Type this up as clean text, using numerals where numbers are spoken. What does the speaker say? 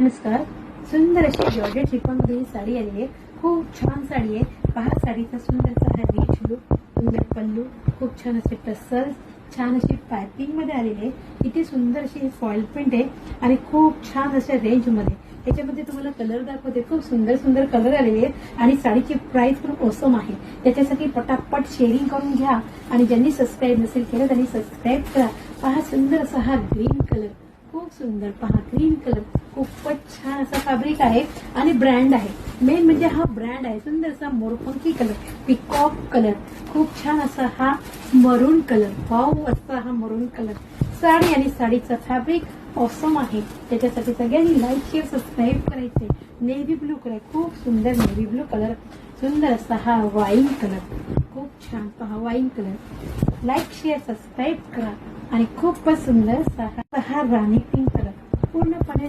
नमस्कार. सुंदर अशी जॉर्जेट शिफॉनमध्ये ही साडी आली आहे. खूप छान साडी आहे. पहा साडीचा सुंदरसा हा रिच लुक, सुंदर पल्लू, खूप छान असे टसल्स, छान अशी पायपिंग मध्ये आलेली आहे. इथे सुंदर अशी फॉइल प्रिंट आहे आणि खूप छान अशा रेंज मध्ये. याच्यामध्ये तुम्हाला कलर दाखवते. खूप सुंदर सुंदर कलर आलेले आहेत आणि साडीची प्राइस पण ओसम आहे. त्याच्यासाठी पटापट शेअरिंग करून घ्या आणि ज्यांनी सबस्क्राईब नसेल केलं त्यांनी सबस्क्राईब करा. पहा सुंदर असा हा ग्रीन कलर, खूप सुंदर. पहा ग्रीन कलर, खूपच छान असा फॅब्रिक आहे आणि ब्रँड आहे. मेन म्हणजे हा ब्रँड आहे. सुंदर असा मोरपंखी कलर, पिकॉक कलर, खूप छान असा हा मरून कलर. वाव असा हा मरून कलर. साडी आणि साडीचा फॅब्रिक ऑसम आहे. त्याच्यासाठी सगळ्यांनी लाईक शेअर सबस्क्राईब करायचे. नेव्ही ब्लू कलर, खूप सुंदर नेव्ही ब्लू कलर. सुंदर असा हा वाईन कलर, खूप छान. पहा wine colour. Like share subscribe करा आणि खूपच सुंदर असा हा राणी पिंक कलर पूर्णपणे